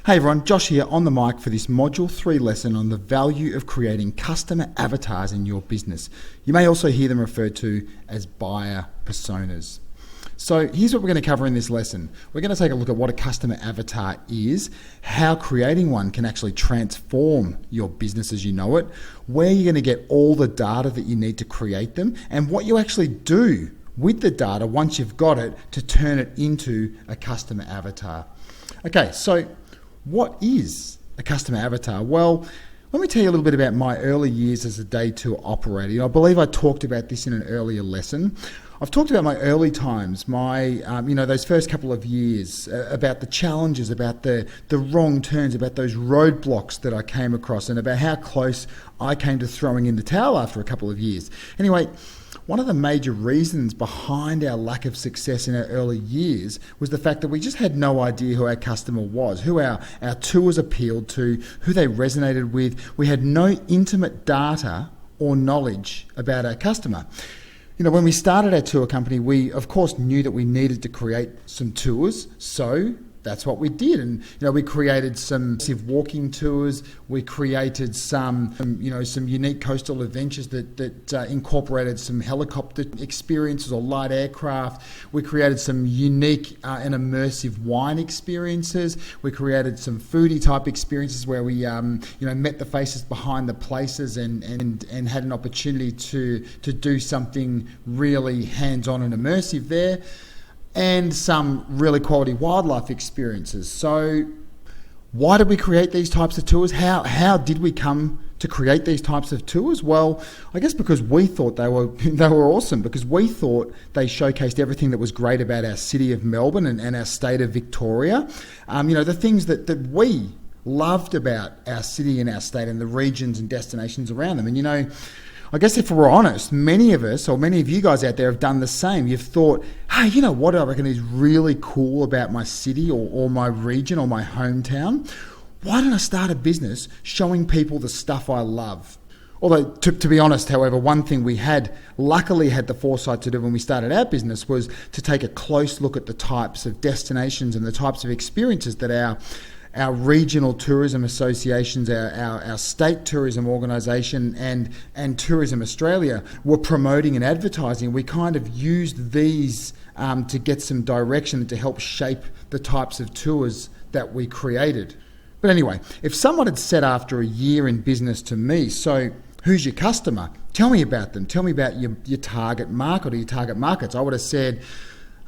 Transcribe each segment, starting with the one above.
Hey everyone, Josh here on the mic for this Module 3 lesson on the value of creating customer avatars in your business. You may also hear them referred to as buyer personas. So here's what we're going to cover in this lesson. We're going to take a look at what a customer avatar is, how creating one can actually transform your business as you know it, where you're going to get all the data that you need to create them, and what you actually do with the data once you've got it to turn it into a customer avatar. Okay, so what is a customer avatar? Well, let me tell you a little bit about my early years as a day two operator. I believe I talked about this in an earlier lesson. I've talked about my early times, those first couple of years, about the challenges, about the wrong turns, about those roadblocks that I came across, and about how close I came to throwing in the towel after a couple of years. Anyway, one of the major reasons behind our lack of success in our early years was the fact that we just had no idea who our customer was, who our tours appealed to, who they resonated with. We had no intimate data or knowledge about our customer. When we started our tour company, we of course knew that we needed to create some tours, so that's what we did. And we created some massive walking tours. We created some unique coastal adventures that incorporated some helicopter experiences or light aircraft. We created some unique and immersive wine experiences. We created some foodie type experiences where we met the faces behind the places and had an opportunity to do something really hands-on and immersive there. And some really quality wildlife experiences. So why did we create these types of tours? How did we come to create these types of tours? Well, I guess because we thought they were awesome, because we thought they showcased everything that was great about our city of Melbourne and our state of Victoria. The things that we loved about our city and our state and the regions and destinations around them. And I guess if we're honest, many of us, or many of you guys out there have done the same. You've thought, hey, you know what I reckon is really cool about my city or my region or my hometown? Why don't I start a business showing people the stuff I love? Although, to be honest, however, one thing we luckily had the foresight to do when we started our business was to take a close look at the types of destinations and the types of experiences that our regional tourism associations, our state tourism organisation and Tourism Australia were promoting and advertising. We kind of used these to get some direction and to help shape the types of tours that we created. But anyway, if someone had said after a year in business to me, so who's your customer? Tell me about them. Tell me about your target market or your target markets. I would have said,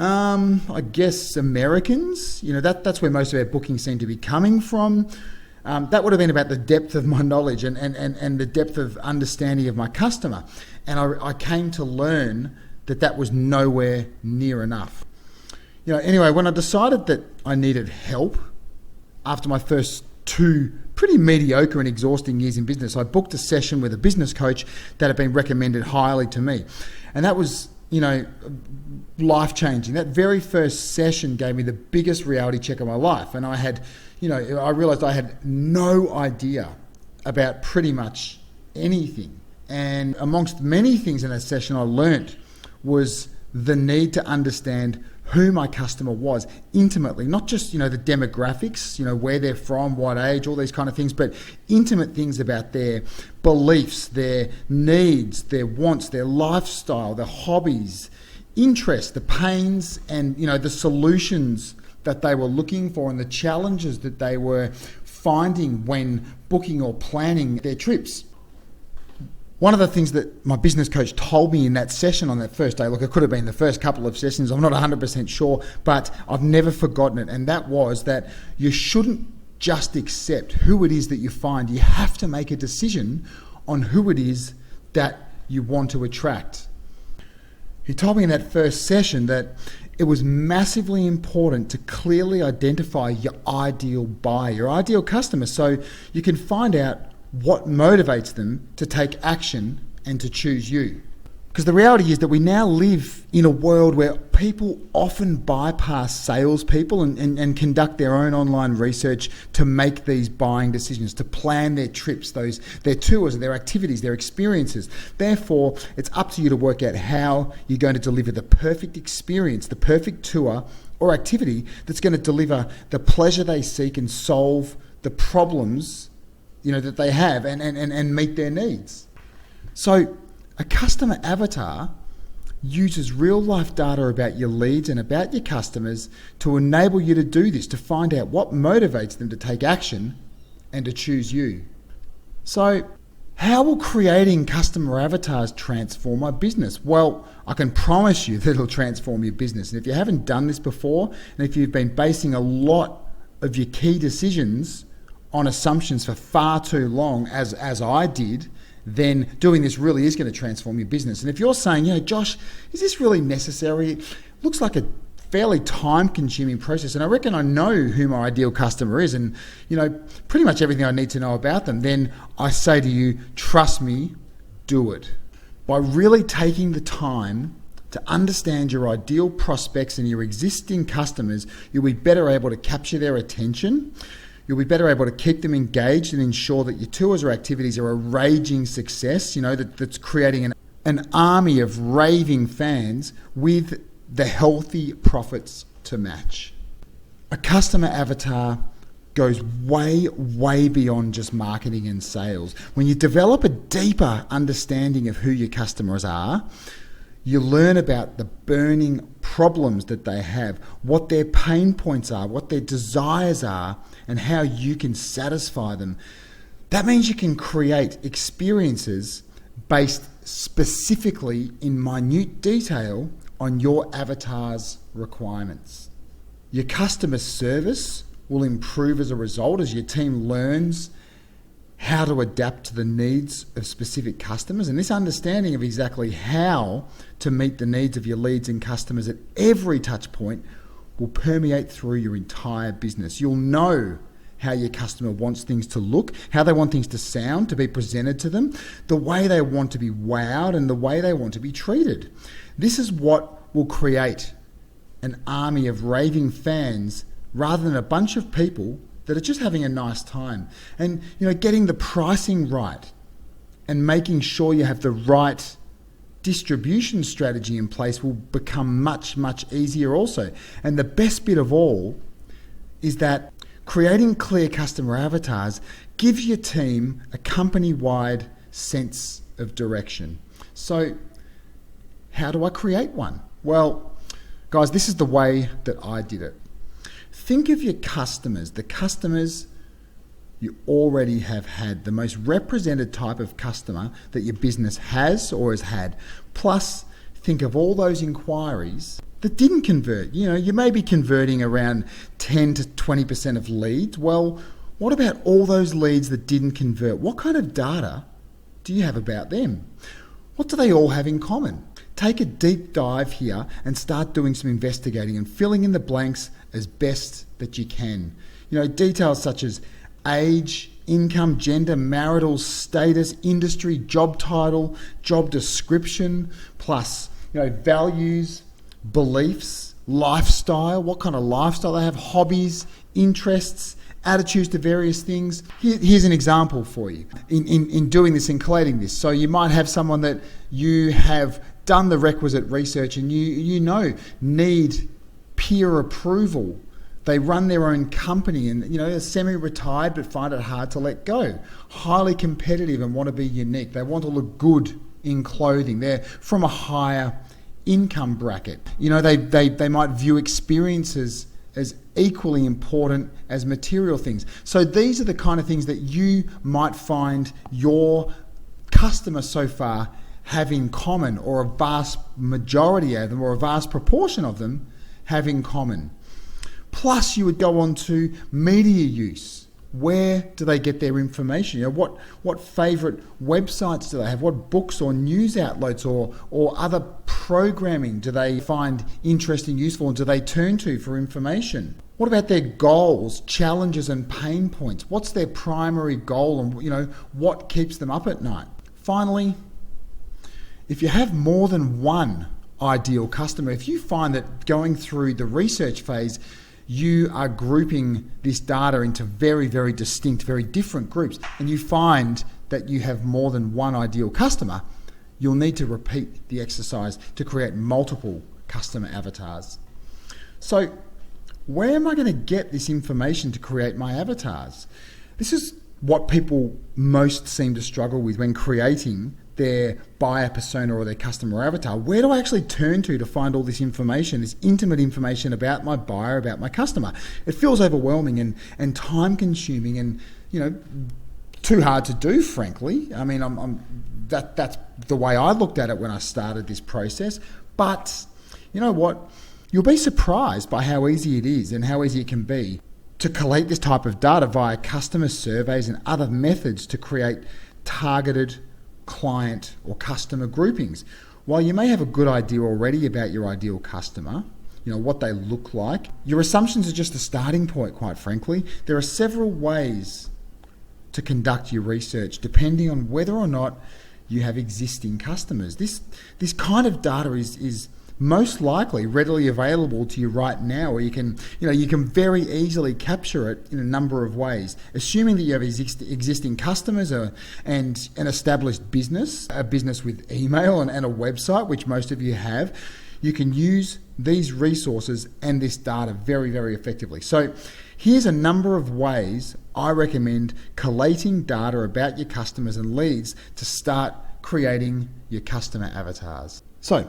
I guess Americans, that's where most of our bookings seem to be coming from. That would have been about the depth of my knowledge and the depth of understanding of my customer. And I came to learn that was nowhere near enough. Anyway, when I decided that I needed help after my first 2 pretty mediocre and exhausting years in business, I booked a session with a business coach that had been recommended highly to me. And that was life-changing. That very first session gave me the biggest reality check of my life. And I realized I had no idea about pretty much anything. And amongst many things in that session I learnt was the need to understand who my customer was intimately, not just, the demographics, where they're from, what age, all these kind of things, but intimate things about their beliefs, their needs, their wants, their lifestyle, their hobbies, interests, the pains and, the solutions that they were looking for and the challenges that they were finding when booking or planning their trips. One of the things that my business coach told me in that session on that first day, look, it could have been the first couple of sessions, I'm not 100% sure, but I've never forgotten it, and that was that you shouldn't just accept who it is that you find. You have to make a decision on who it is that you want to attract. He told me in that first session that it was massively important to clearly identify your ideal buyer, your ideal customer, so you can find out what motivates them to take action and to choose you. Because the reality is that we now live in a world where people often bypass salespeople and conduct their own online research to make these buying decisions, to plan their trips, their tours, their activities, their experiences. Therefore, it's up to you to work out how you're going to deliver the perfect experience, the perfect tour or activity that's going to deliver the pleasure they seek and solve the problems, that they have and meet their needs. So a customer avatar uses real-life data about your leads and about your customers to enable you to do this, to find out what motivates them to take action and to choose you. So how will creating customer avatars transform my business? Well, I can promise you that it'll transform your business. And if you haven't done this before, and if you've been basing a lot of your key decisions on assumptions for far too long, as I did, then doing this really is going to transform your business. And if you're saying, Josh, is this really necessary? It looks like a fairly time-consuming process, and I reckon I know who my ideal customer is and, pretty much everything I need to know about them, then I say to you, trust me, do it. By really taking the time to understand your ideal prospects and your existing customers, you'll be better able to capture their attention. You'll be better able to keep them engaged and ensure that your tours or activities are a raging success, that's creating an army of raving fans with the healthy profits to match. A customer avatar goes way, way beyond just marketing and sales. When you develop a deeper understanding of who your customers are, you learn about the burning problems that they have, what their pain points are, what their desires are, and how you can satisfy them. That means you can create experiences based specifically in minute detail on your avatar's requirements. Your customer service will improve as a result as your team learns how to adapt to the needs of specific customers. And this understanding of exactly how to meet the needs of your leads and customers at every touch point will permeate through your entire business. You'll know how your customer wants things to look, how they want things to sound, to be presented to them, the way they want to be wowed, and the way they want to be treated. This is what will create an army of raving fans rather than a bunch of people that are just having a nice time. And getting the pricing right and making sure you have the right distribution strategy in place will become much, much easier also. And the best bit of all is that creating clear customer avatars gives your team a company-wide sense of direction. So how do I create one? Well, guys, this is the way that I did it. Think of your customers, the customers you already have had, the most represented type of customer that your business has or has had. Plus, think of all those inquiries that didn't convert. You may be converting around 10 to 20% of leads. Well, what about all those leads that didn't convert? What kind of data do you have about them? What do they all have in common? Take a deep dive here and start doing some investigating and filling in the blanks as best that you can. Details such as age, income, gender, marital status, industry, job title, job description, plus, values, beliefs, lifestyle, what kind of lifestyle they have, hobbies, interests, attitudes to various things. Here's an example for you in doing this and collating this. So you might have someone that you have done the requisite research and need peer approval. They run their own company and are semi-retired but find it hard to let go. Highly competitive and want to be unique. They want to look good in clothing. They're from a higher income bracket. They might view experiences as equally important as material things. So these are the kind of things that you might find your customer so far have in common, or a vast majority of them, or a vast proportion of them have in common. Plus, you would go on to media use. Where do they get their information? What favourite websites do they have? What books or news outlets or other programming do they find interesting, useful, and do they turn to for information? What about their goals, challenges, and pain points? What's their primary goal, and what keeps them up at night? Finally, if you have more than one ideal customer, if you find that going through the research phase, you are grouping this data into very, very distinct, very different groups, and you find that you have more than one ideal customer, you'll need to repeat the exercise to create multiple customer avatars. So where am I going to get this information to create my avatars? This is what people most seem to struggle with when creating their buyer persona or their customer avatar. Where do I actually turn to find all this information, this intimate information about my buyer, about my customer? It feels overwhelming and time consuming and, too hard to do, frankly. I mean, that's the way I looked at it when I started this process. But you know what? You'll be surprised by how easy it is and how easy it can be to collate this type of data via customer surveys and other methods to create targeted client or customer groupings. While you may have a good idea already about your ideal customer, what they look like, your assumptions are just a starting point, quite frankly. There are several ways to conduct your research depending on whether or not you have existing customers. This kind of data is most likely readily available to you right now, or you can very easily capture it in a number of ways. Assuming that you have existing customers and an established business, a business with email and a website, which most of you have, you can use these resources and this data very, very effectively. So here's a number of ways I recommend collating data about your customers and leads to start creating your customer avatars. So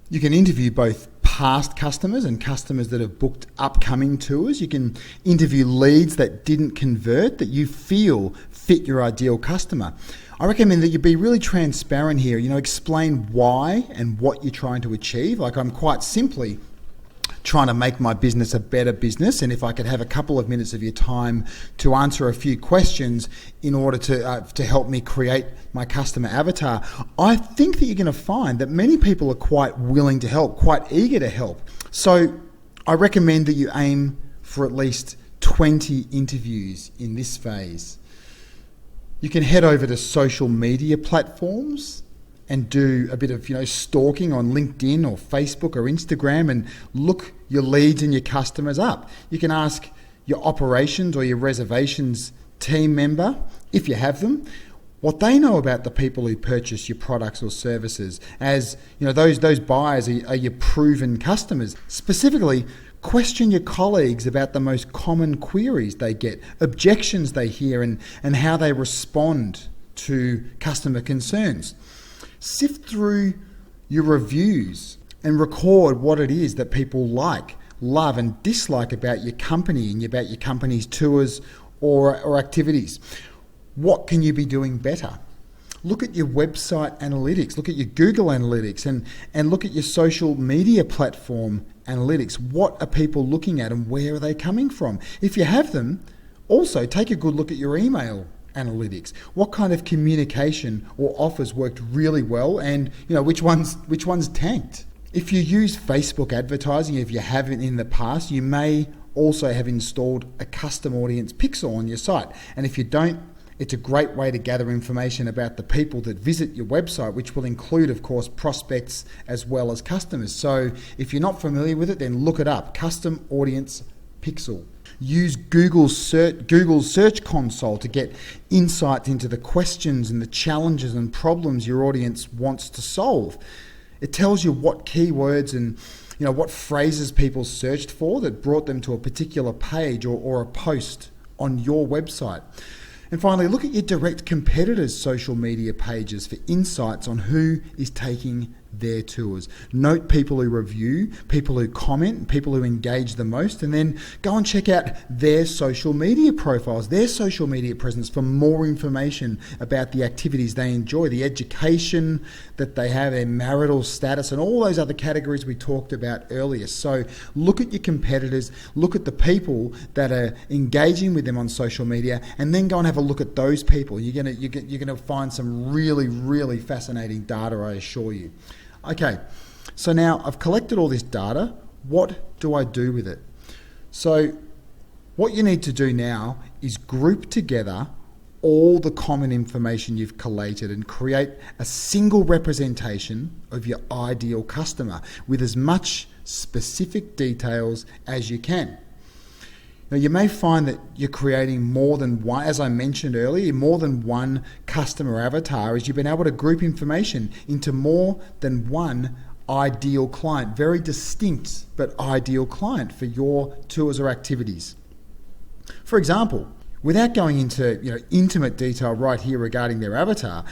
you can interview both past customers and customers that have booked upcoming tours. You can interview leads that didn't convert, that you feel fit your ideal customer. I recommend that you be really transparent here, explain why and what you're trying to achieve. Like, I'm quite simply trying to make my business a better business, and if I could have a couple of minutes of your time to answer a few questions in order to help me create my customer avatar, I think that you're going to find that many people are quite willing to help, quite eager to help. So I recommend that you aim for at least 20 interviews in this phase. You can head over to social media platforms and do a bit of stalking on LinkedIn or Facebook or Instagram and look your leads and your customers up. You can ask your operations or your reservations team member, if you have them, what they know about the people who purchase your products or services. As those buyers are your proven customers. Specifically, question your colleagues about the most common queries they get, objections they hear, and how they respond to customer concerns. Sift through your reviews and record what it is that people like, love and dislike about your company and about your company's tours or activities. What can you be doing better? Look at your website analytics, look at your Google analytics and look at your social media platform analytics. What are people looking at and where are they coming from? If you have them, also take a good look at your email analytics. What kind of communication or offers worked really well, and which ones tanked? If you use Facebook advertising, if you haven't in the past, you may also have installed a custom audience pixel on your site. And if you don't, it's a great way to gather information about the people that visit your website, which will include, of course, prospects as well as customers. So if you're not familiar with it, then look it up. Custom audience pixel. Use Google's search console to get insight into the questions and the challenges and problems your audience wants to solve. It tells you what keywords and what phrases people searched for that brought them to a particular page or a post on your website. And finally, look at your direct competitors' social media pages for insights on who is taking their tours. Note people who review, people who comment, people who engage the most, and then go and check out their social media profiles, their social media presence for more information about the activities they enjoy, the education that they have, their marital status, and all those other categories we talked about earlier. So look at your competitors, look at the people that are engaging with them on social media, and then go and have a look at those people. You're gonna find some really, really fascinating data, I assure you. Okay, so now I've collected all this data. What do I do with it? So what you need to do now is group together all the common information you've collated and create a single representation of your ideal customer with as much specific details as you can. Now, you may find that you're creating more than one, as I mentioned earlier, more than one customer avatar, as you've been able to group information into more than one ideal client, very distinct but ideal client for your tours or activities. For example, without going into intimate detail right here regarding their avatar,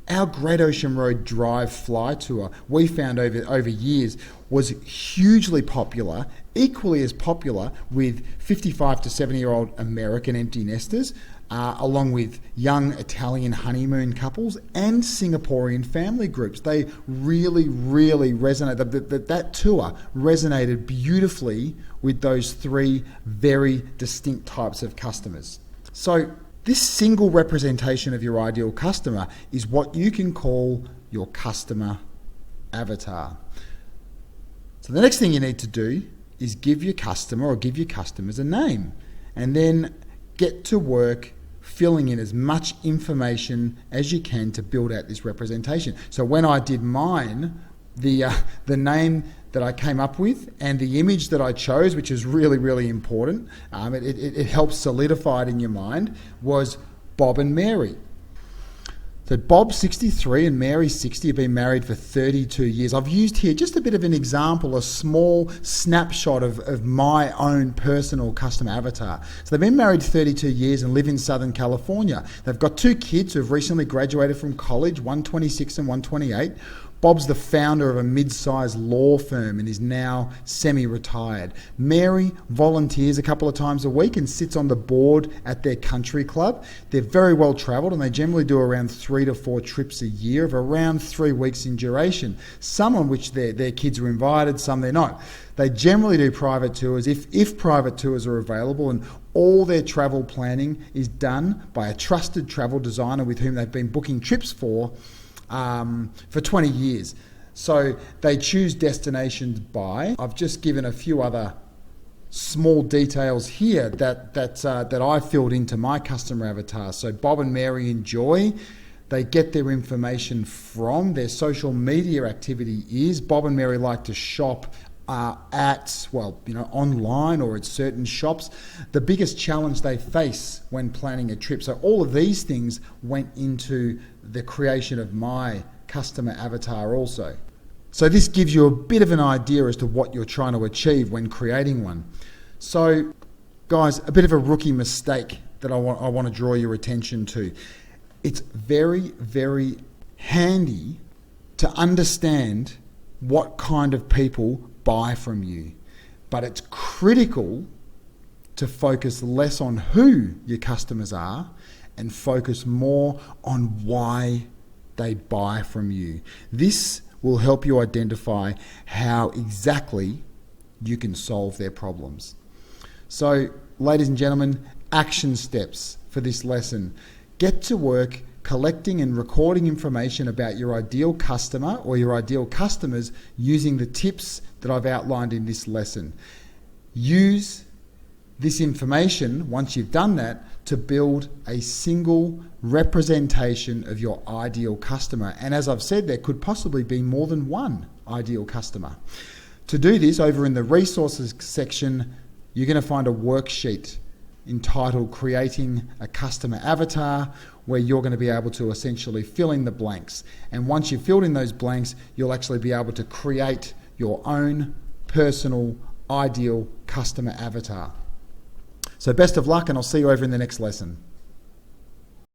our Great Ocean Road Drive Fly Tour we found over years was hugely popular, equally as popular with 55 to 70-year-old American empty nesters, along with young Italian honeymoon couples and Singaporean family groups. They really, really resonated. That tour resonated beautifully with those three very distinct types of customers. So this single representation of your ideal customer is what you can call your customer avatar. So the next thing you need to do is give your customer or give your customers a name, and then get to work filling in as much information as you can to build out this representation. So when I did mine, the name that I came up with and the image that I chose, which is really, really important, it helps solidify it in your mind, was Bob and Mary. So Bob's 63 and Mary's 60, have been married for 32 years. I've used here just a bit of an example, a small snapshot of my own personal customer avatar. So they've been married 32 years and live in Southern California. They've got two kids who have recently graduated from college, one 26 and one 28. Bob's the founder of a mid-sized law firm and is now semi-retired. Mary volunteers a couple of times a week and sits on the board at their country club. They're very well travelled and they generally do around 3 to 4 trips a year of around 3 weeks in duration, some on which their kids are invited, some they're not. They generally do private tours if private tours are available, and all their travel planning is done by a trusted travel designer with whom they've been booking trips for 20 years. So they choose destinations by, I've just given a few other small details here that I filled into my customer avatar. So Bob and Mary enjoy. They get their information from their social media activity is Bob and Mary like to shop online or at certain shops. The biggest challenge they face when planning a trip. So all of these things went into the creation of my customer avatar also. So this gives you a bit of an idea as to what you're trying to achieve when creating one. So guys, a bit of a rookie mistake that I want to draw your attention to. It's very, very handy to understand what kind of people buy from you, but it's critical to focus less on who your customers are and focus more on why they buy from you. This will help you identify how exactly you can solve their problems. So, ladies and gentlemen, action steps for this lesson. Get to work collecting and recording information about your ideal customer or your ideal customers using the tips that I've outlined in this lesson. Use this information, once you've done that, to build a single representation of your ideal customer. And as I've said, there could possibly be more than one ideal customer. To do this, over in the resources section, you're going to find a worksheet entitled Creating a Customer Avatar, where you're going to be able to essentially fill in the blanks. And once you've filled in those blanks, you'll actually be able to create your own personal ideal customer avatar. So best of luck, and I'll see you over in the next lesson.